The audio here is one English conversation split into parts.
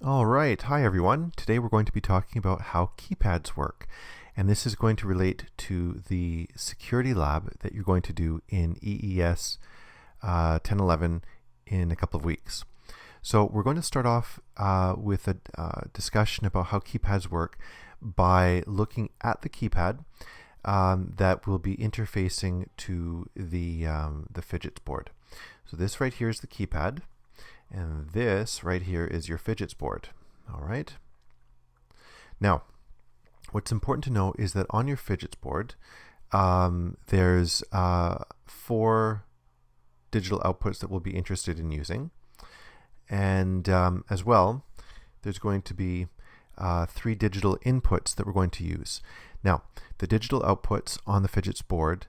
All right, hi everyone. Today we're going to be talking about how keypads work, and this is going to relate to the security lab that you're going to do in EES 1011 in a couple of weeks. So we're going to start off with a discussion about how keypads work by looking at the keypad that will be interfacing to the fidgets board. So this right here is the keypad. And this right here is your fidgets board. All right. Now, what's important to know is that on your fidgets board, there's 4 digital outputs that we'll be interested in using. And as well, there's going to be 3 digital inputs that we're going to use. Now, the digital outputs on the fidgets board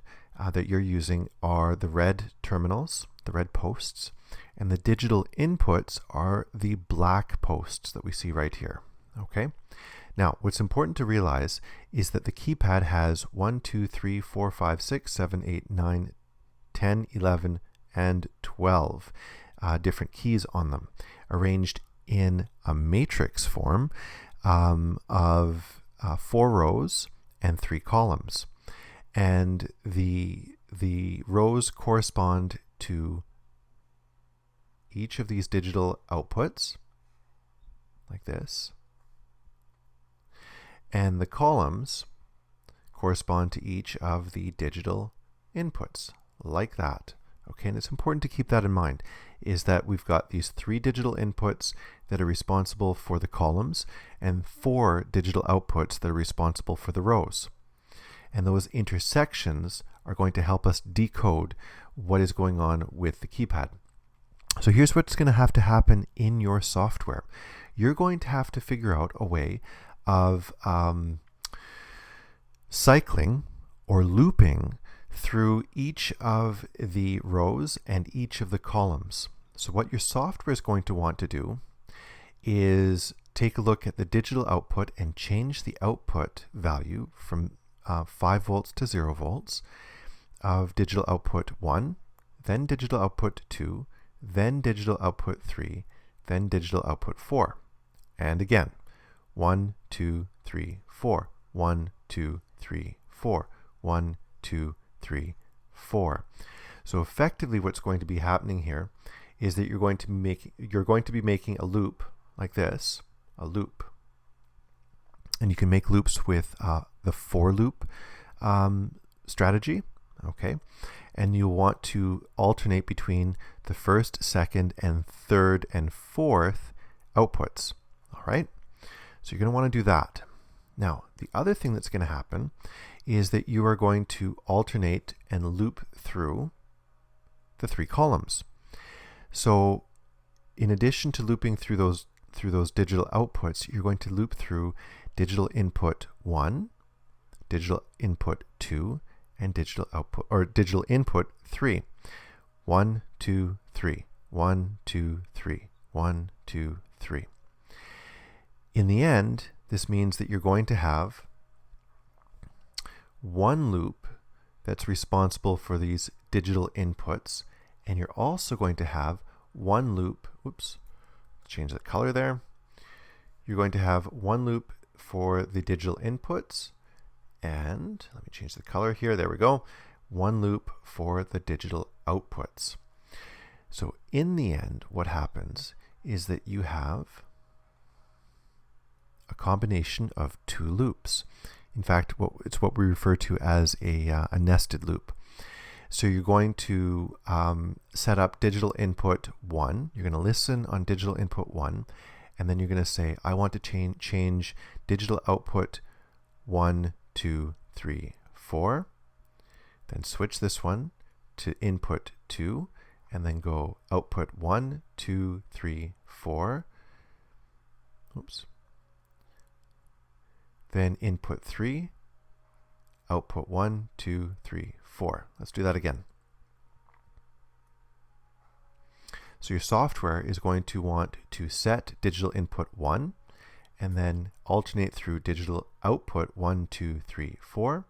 that you're using are the red terminals, the red posts, and the digital inputs are the black posts that we see right here. Okay. Now, what's important to realize is that the keypad has 1, 2, 3, 4, 5, 6, 7, 8, 9, 10, 11, and 12 different keys on them, arranged in a matrix form of 4 rows and 3 columns. And the rows correspond to each of these digital outputs, like this, and the columns correspond to each of the digital inputs, like that. Okay, and it's important to keep that in mind, is that we've got these 3 digital inputs that are responsible for the columns and 4 digital outputs that are responsible for the rows. And those intersections are going to help us decode what is going on with the keypad. So here's what's going to happen in your software. You're going to have to figure out a way of cycling or looping through each of the rows and each of the columns. So what your software is going to want to do is take a look at the digital output and change the output value from 5 volts to 0 volts of digital output 1, then digital output 2, then digital output 3, then digital output 4. And again, 1, 2, 3, 4, 1, 2, 3, 4, 1, 2, 3, 4. So effectively what's going to be happening here is that you're going to be making a loop like this, a loop. And you can make loops with the for loop strategy, okay? And you'll want to alternate between the first, second, and third, and fourth outputs, all right? So you're going to want to do that. Now, the other thing that's going to happen is that you are going to alternate and loop through the 3 columns. So in addition to looping through those digital outputs, you're going to loop through digital input 1, digital input 2, and digital output or digital input 3. 1, 2, 3. 1, 2, 3. 1, 2, 3. In the end, this means that you're going to have one loop that's responsible for these digital inputs, and you're also going to have one loop, oops, change the color there. You're going to have one loop for the digital inputs, and let me change the color here, there we go, one loop for the digital outputs. So in the end, what happens is that you have a combination of 2 loops. In fact, it's what we refer to as a nested loop. So you're going to set up digital input 1. You're going to listen on digital input 1, and then you're going to say, I want to change digital output 1, 2, 3, 4. Then switch this one to input 2, and then go output 1, 2, 3, 4. Oops. Then input 3, output 1, 2, 3, 4. Let's do that again. So your software is going to want to set digital input 1 and then alternate through digital output 1, 2, 3, 4.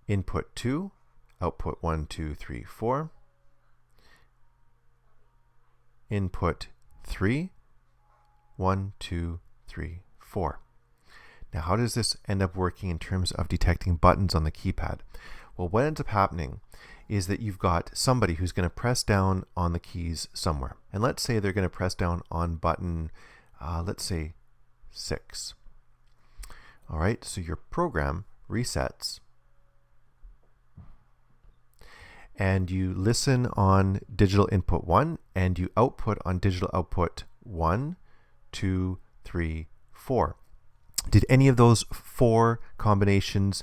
Input 2, output 1, 2, 3, 4. input 3, 1, 2, 3, 4. Now, how does this end up working in terms of detecting buttons on the keypad? Well, what ends up happening is that you've got somebody who's going to press down on the keys somewhere. And let's say they're going to press down on button, let's say 6. All right, so your program resets and you listen on digital input 1 and you output on digital output 1, 2, 3, 4. Did any of those 4 combinations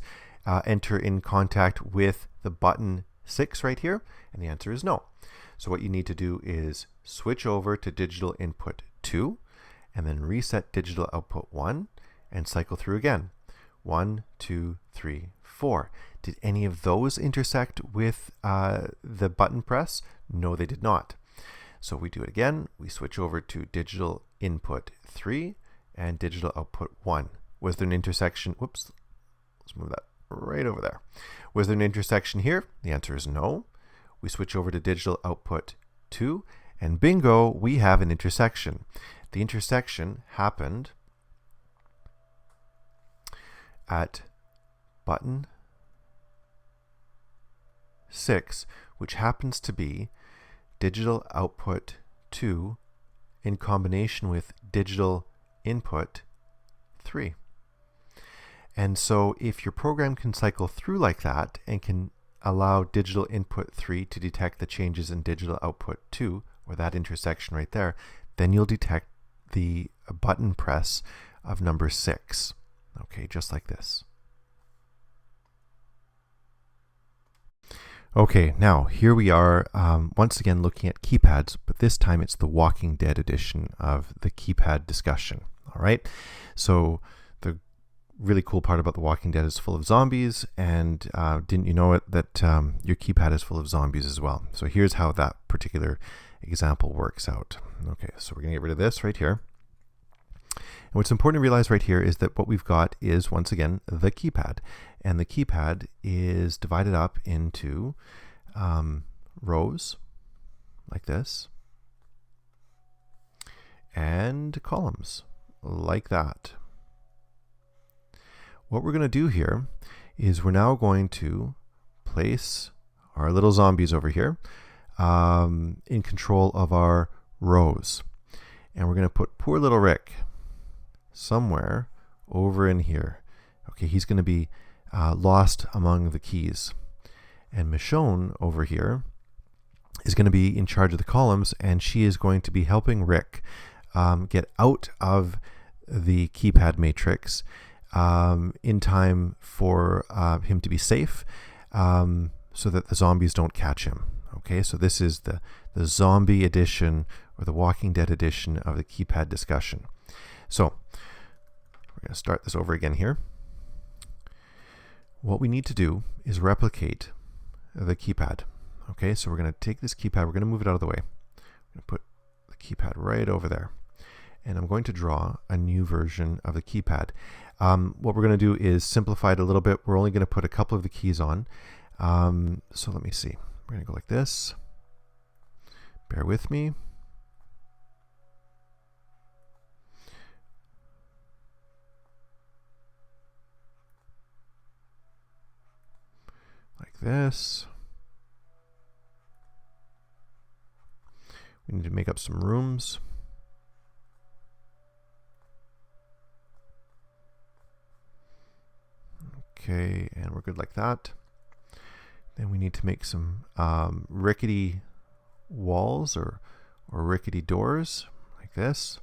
enter in contact with the button 6 right here? And the answer is no. So what you need to do is switch over to digital input 2 and then reset digital output 1 and cycle through again. 1, 2, 3, 4. Did any of those intersect with the button press? No, they did not. So we do it again. We switch over to digital input 3 and digital output 1. Was there an intersection? Whoops. Let's move that right over there. Was there an intersection here? The answer is no. We switch over to digital output 2 and bingo, we have an intersection. The intersection happened at button 6, which happens to be digital output 2 in combination with digital input 3. And so if your program can cycle through like that and can allow digital input 3 to detect the changes in digital output 2, or that intersection right there, then you'll detect the button press of number 6. Okay, just like this. Okay, now here we are once again looking at keypads, but this time it's the Walking Dead edition of the keypad discussion. All right, so the really cool part about the Walking Dead is full of zombies, and didn't you know it that your keypad is full of zombies as well. So here's how that particular example works out. Okay, so we're gonna get rid of this right here. And what's important to realize right here is that what we've got is, once again, the keypad. And the keypad is divided up into rows, like this, and columns, like that. What we're going to do here is we're now going to place our little zombies over here in control of our rows. And we're going to put poor little Rick somewhere over in here. Okay, he's going to be lost among the keys. And Michonne over here is going to be in charge of the columns, and she is going to be helping Rick get out of the keypad matrix in time for him to be safe, so that the zombies don't catch him. Okay, so this is the zombie edition, or the Walking Dead edition of the keypad discussion. So we're going to start this over again here. What we need to do is replicate the keypad. Okay, so we're going to take this keypad, we're going to move it out of the way. I'm going to put the keypad right over there. And I'm going to draw a new version of the keypad. What we're going to do is simplify it a little bit. We're only going to put a couple of the keys on. So let me see. We're going to go like this. Bear with me. Like this. We need to make up some rooms. Okay, and we're good like that. Then we need to make some rickety walls or rickety doors like this.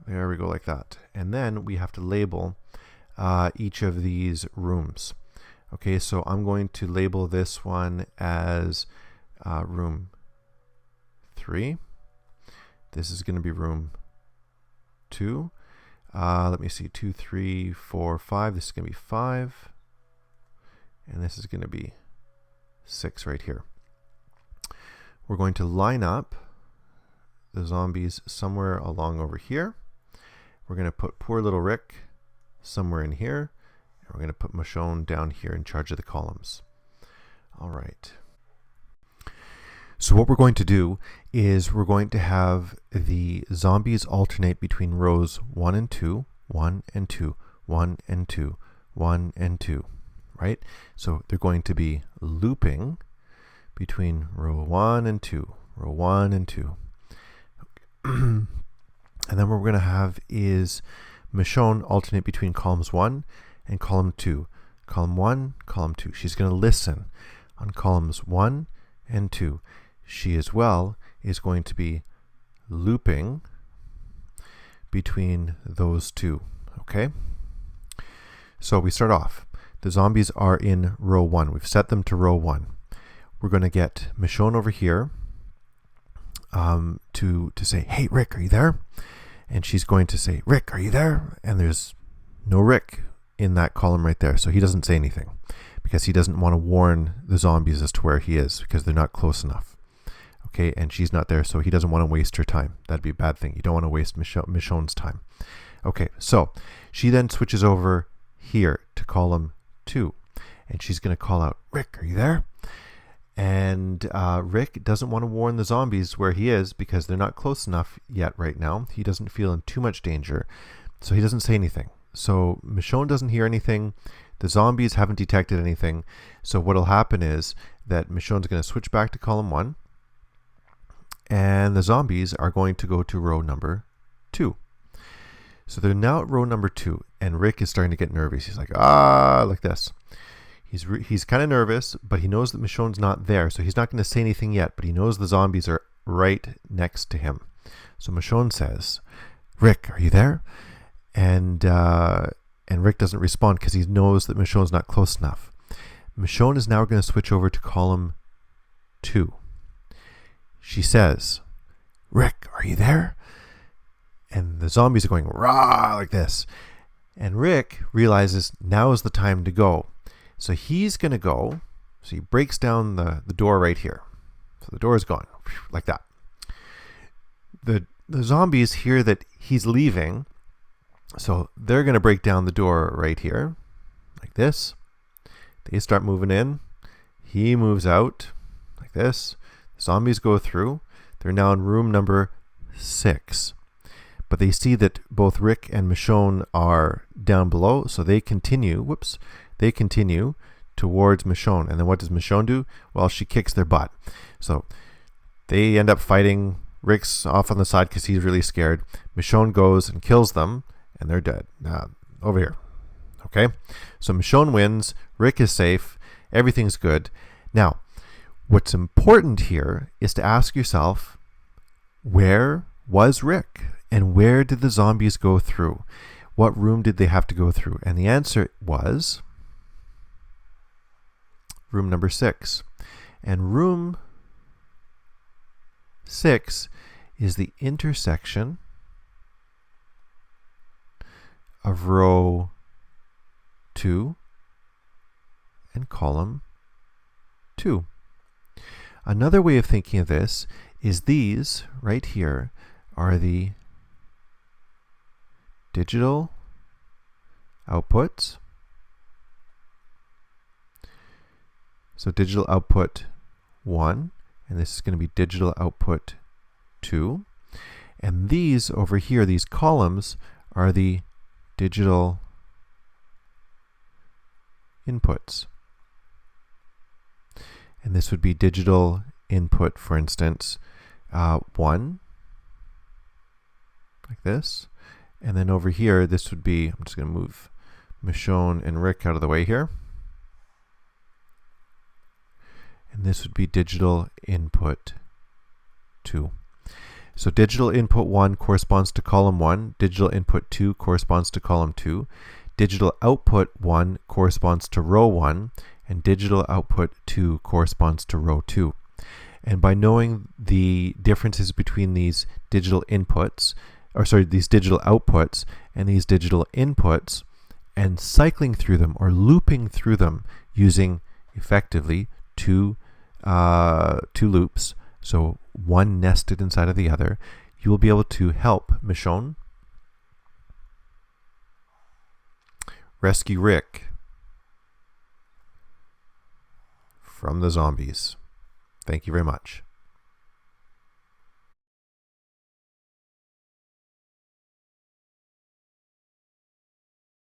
There we go, like that. And then we have to label each of these rooms. Okay, so I'm going to label this one as room 3. This is going to be room 2. Let me see, 2, 3, 4, 5. This is going to be 5. And this is going to be 6 right here. We're going to line up the zombies somewhere along over here. We're going to put poor little Rick somewhere in here. And we're going to put Michonne down here in charge of the columns. All right. So what we're going to do is we're going to have the zombies alternate between rows 1 and 2, 1 and 2, 1 and 2, 1 and 2, right? So they're going to be looping between row 1 and 2, row 1 and 2. And then what we're going to have is Michonne alternate between columns 1 and column 2. Column 1, column 2. She's going to listen on columns 1 and 2. She as well is going to be looping between those two. Okay? So we start off. The zombies are in row 1. We've set them to row 1. We're going to get Michonne over here to say, "Hey, Rick, are you there?" And she's going to say, "Rick, are you there?" And there's no Rick in that column right there. So he doesn't say anything because he doesn't want to warn the zombies as to where he is because they're not close enough. Okay, and she's not there, so he doesn't want to waste her time. That'd be a bad thing. You don't want to waste Michonne's time. Okay, so she then switches over here to column 2, and she's going to call out, "Rick, are you there?" And Rick doesn't want to warn the zombies where he is because they're not close enough yet right now. He doesn't feel in too much danger, so he doesn't say anything. So Michonne doesn't hear anything. The zombies haven't detected anything. So what'll happen is that Michonne's going to switch back to column 1, and the zombies are going to go to row number 2. So they're now at row number 2, and Rick is starting to get nervous. He's like, like this. He's kind of nervous, but he knows that Michonne's not there, so he's not going to say anything yet, but he knows the zombies are right next to him. So Michonne says, "Rick, are you there?" And Rick doesn't respond because he knows that Michonne's not close enough. Michonne is now going to switch over to column 2. She says, "Rick, are you there?" And the zombies are going rah like this. And Rick realizes now is the time to go. So he's going to go. So he breaks down the door right here. So the door is gone like that. The zombies hear that he's leaving. So they're going to break down the door right here like this. They start moving in. He moves out like this. Zombies go through. They're now in room number 6. But they see that both Rick and Michonne are down below, so they continue, they continue towards Michonne. And then what does Michonne do? Well, she kicks their butt. So they end up fighting. Rick's off on the side because he's really scared. Michonne goes and kills them, and they're dead. Over here. Okay? So Michonne wins. Rick is safe. Everything's good. Now, what's important here is to ask yourself, where was Rick? And where did the zombies go through? What room did they have to go through? And the answer was room number 6. And room 6 is the intersection of row 2 and column 2. Another way of thinking of this is these right here are the digital outputs. So digital output 1, and this is going to be digital output 2. And these over here, these columns, are the digital inputs. And this would be digital input, for instance, 1, like this. And then over here, this would be, I'm just going to move Michonne and Rick out of the way here. And this would be digital input 2. So digital input 1 corresponds to column 1. Digital input 2 corresponds to column 2. Digital output 1 corresponds to row 1. And digital output 2 corresponds to row 2. And by knowing the differences between these digital inputs, these digital outputs and these digital inputs, and cycling through them or looping through them using effectively two loops, so one nested inside of the other, you will be able to help Michonne rescue Rick from the zombies. Thank you very much.